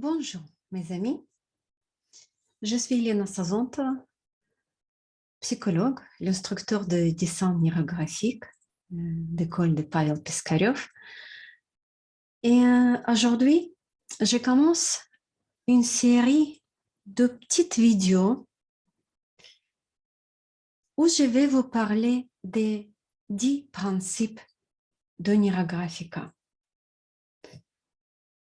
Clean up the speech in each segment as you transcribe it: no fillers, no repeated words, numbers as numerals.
Bonjour mes amis, je suis Elena Sazonte, psychologue, l'instructeur de dessin neurographique d'école de Pavel Piskarev. Et aujourd'hui, je commence une série de petites vidéos où je vais vous parler des 10 principes de Neurographica.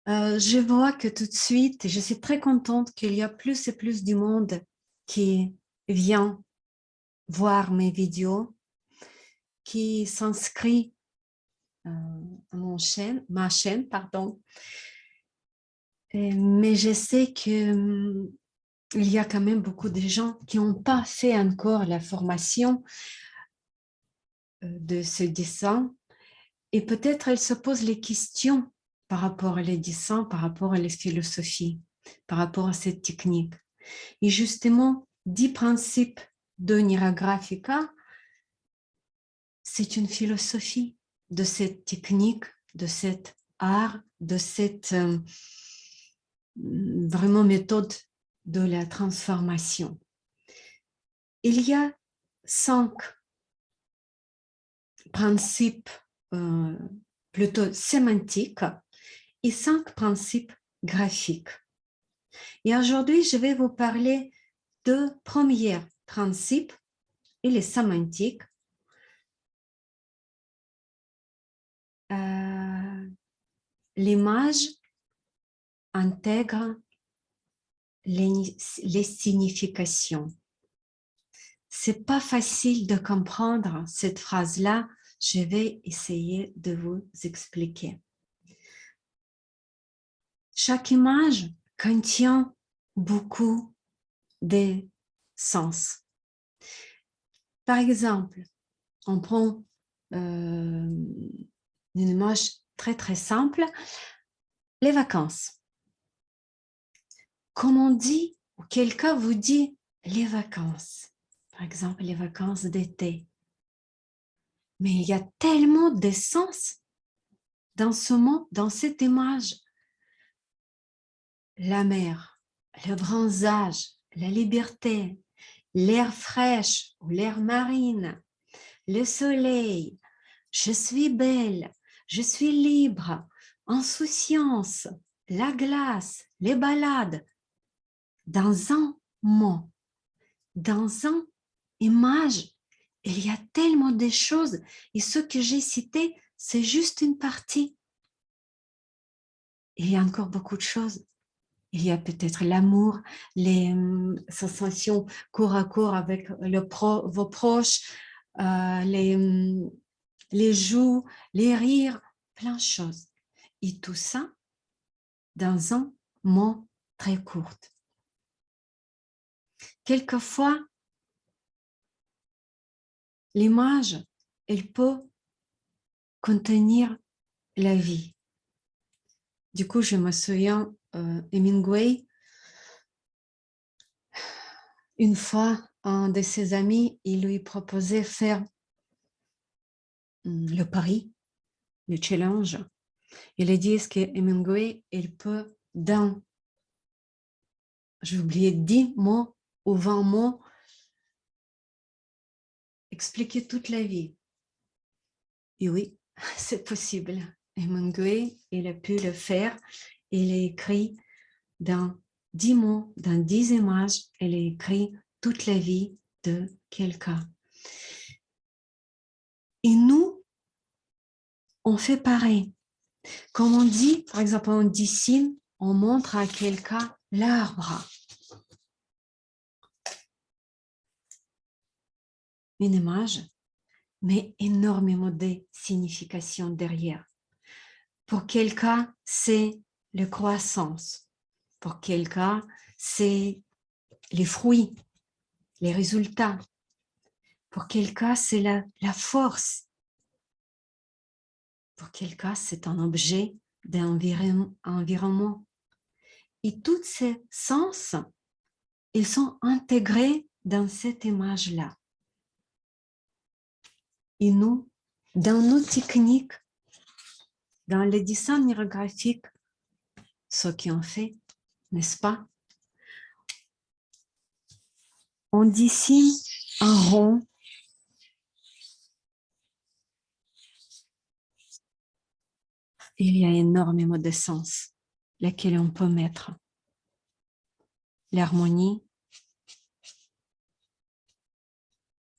Je vois que tout de suite, je suis très contente qu'il y a plus et plus du monde qui vient voir mes vidéos, qui s'inscrit à ma chaîne, pardon. Mais je sais qu'il y a quand même beaucoup de gens qui n'ont pas fait encore la formation de ce dessin et peut-être elles se posent les questions par rapport à les dessins, par rapport à les philosophies, par rapport à cette technique. Et justement, 10 principes de Neurographica, c'est une philosophie de cette technique, de cet art, de cette vraiment méthode de la transformation. Il y a 5 principes plutôt sémantiques et 5 principes graphiques. Et aujourd'hui, je vais vous parler de premiers principes et les sémantiques. L'image intègre les significations. C'est pas facile de comprendre cette phrase-là. Je vais essayer de vous expliquer. Chaque image contient beaucoup de sens. Par exemple, on prend une image très très simple, les vacances. Comme on dit, ou quelqu'un vous dit les vacances, par exemple les vacances d'été. Mais il y a tellement de sens dans ce mot, dans cette image. La mer, le bronzage, la liberté, l'air fraîche ou l'air marine, le soleil, je suis belle, je suis libre, insouciance, la glace, les balades. Dans un mot, dans une image, il y a tellement de choses et ce que j'ai cité, c'est juste une partie. Il y a encore beaucoup de choses. Il y a peut-être l'amour, les sensations corps à corps avec vos proches, les joues, les rires, plein de choses. Et tout ça dans un mot très court. Quelquefois, l'image, elle peut contenir la vie. Du coup, je me souviens, Hemingway, une fois, un de ses amis, il lui proposait faire le pari, le challenge. Il a dit, est-ce que Hemingway, il peut, dans, j'ai oublié, 10 mots ou 20 mots, expliquer toute la vie? Et oui, c'est possible. Hemingway, il a pu le faire. Il a écrit dans 10 mots, dans 10 images, il a écrit toute la vie de quelqu'un. Et nous, on fait pareil. Comme on dit, par exemple, on dessine, on montre à quelqu'un l'arbre. Une image, mais énormément de signification derrière. Pour quelqu'un, c'est la croissance. Pour quelqu'un, c'est les fruits, les résultats. Pour quelqu'un, c'est la force. Pour quelqu'un, c'est un objet d'environnement. Et tous ces sens, ils sont intégrés dans cette image-là. Et nous, dans nos techniques, dans le dessin neurographique, ce qu'on fait, n'est-ce pas? On dessine un rond il y a énormément de sens lesquels on peut mettre. L'harmonie,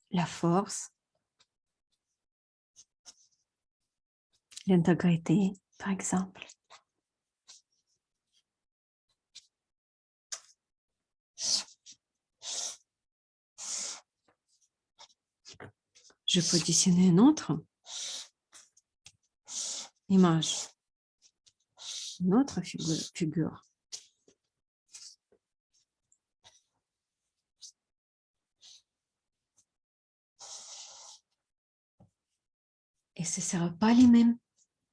la force, l'intégrité, par exemple. Je peux dessiner une autre image, une autre figure. Et ce ne sera pas les mêmes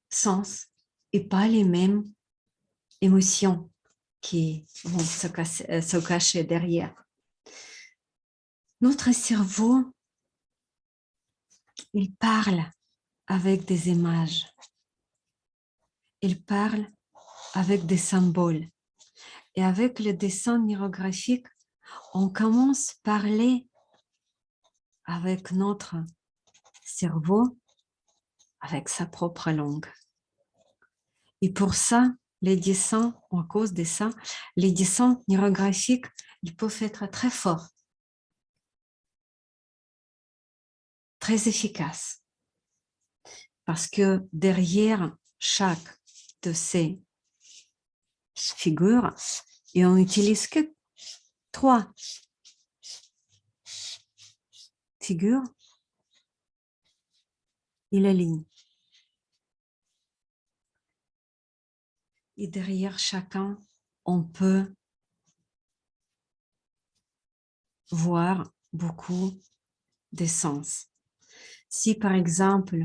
sens et pas les mêmes émotions qui vont se cacher derrière. Notre cerveau, il parle avec des images. Il parle avec des symboles. Et avec le dessin neurographique, on commence à parler avec notre cerveau, avec sa propre langue. Et pour ça, les dessins, à cause de ça, les dessins neurographiques, ils peuvent être très forts, très efficaces. Parce que derrière chaque de ces figures, et on n'utilise que 3 figures et la ligne. Et derrière chacun, on peut voir beaucoup de sens. Si par exemple,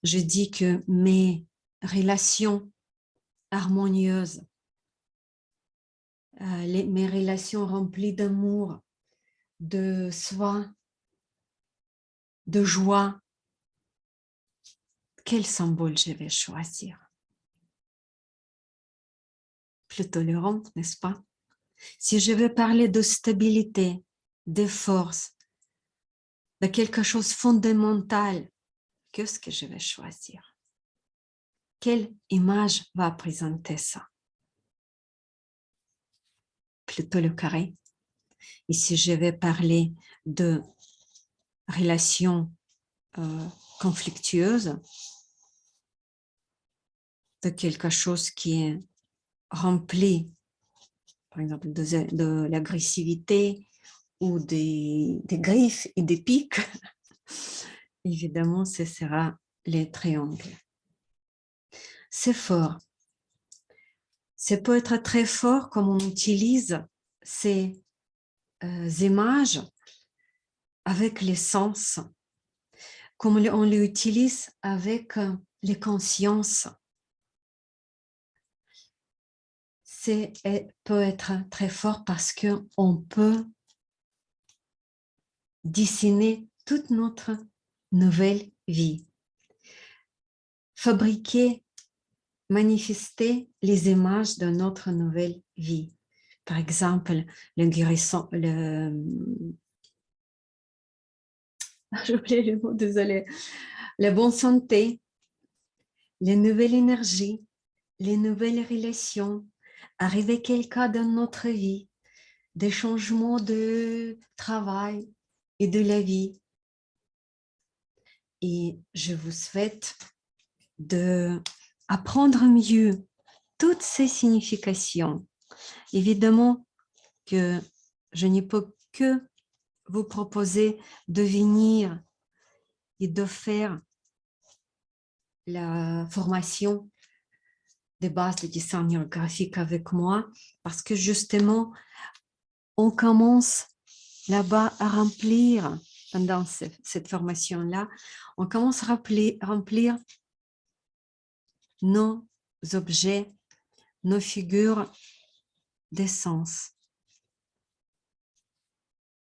je dis que mes relations harmonieuses, mes relations remplies d'amour, de soi, de joie, quel symbole je vais choisir? Plus tolérante, n'est-ce pas? Si je veux parler de stabilité, de force, de quelque chose de fondamental, qu'est-ce que je vais choisir? Quelle image va présenter ça? Plutôt le carré. Et si je vais parler de relations conflictueuses, de quelque chose qui est rempli, par exemple, de l'agressivité ou des griffes et des pics, évidemment, ce sera les triangles. C'est fort. Ça peut être très fort comme on utilise ces images avec les sens, comme on les utilise avec les consciences. C'est peut être très fort parce qu'on peut dessiner toute notre nouvelle vie. Fabriquer, manifester les images de notre nouvelle vie. Par exemple, le guérison, j'ai oublié le mot, désolé. La bonne santé, les nouvelles énergies, les nouvelles relations, arriver quelqu'un dans notre vie, des changements de travail et de la vie. Et je vous souhaite d'apprendre mieux toutes ces significations. Évidemment que je ne peux que vous proposer de venir et de faire la formation des bases de dessin neurographique avec moi parce que justement, on commence là-bas à remplir, pendant cette formation-là, on commence à remplir nos objets, nos figures d'essence.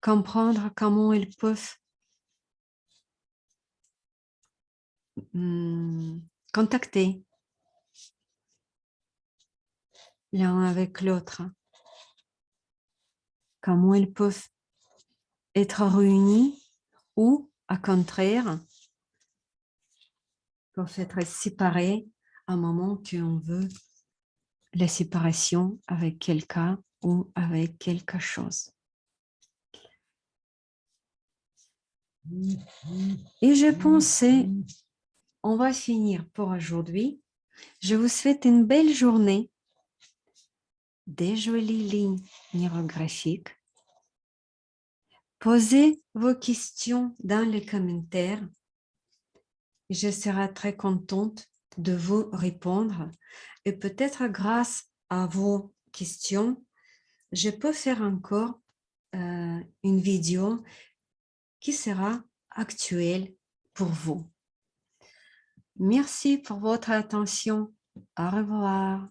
Comprendre comment ils peuvent contacter l'un avec l'autre comment elles peuvent être réunies ou, au contraire, peuvent être séparées à un moment qu'on veut la séparation avec quelqu'un ou avec quelque chose. Et je pensais, on va finir pour aujourd'hui. Je vous souhaite une belle journée, des jolies lignes neurographiques. Posez vos questions dans les commentaires. Je serai très contente de vous répondre. Et peut-être grâce à vos questions, je peux faire encore une vidéo qui sera actuelle pour vous. Merci pour votre attention. Au revoir.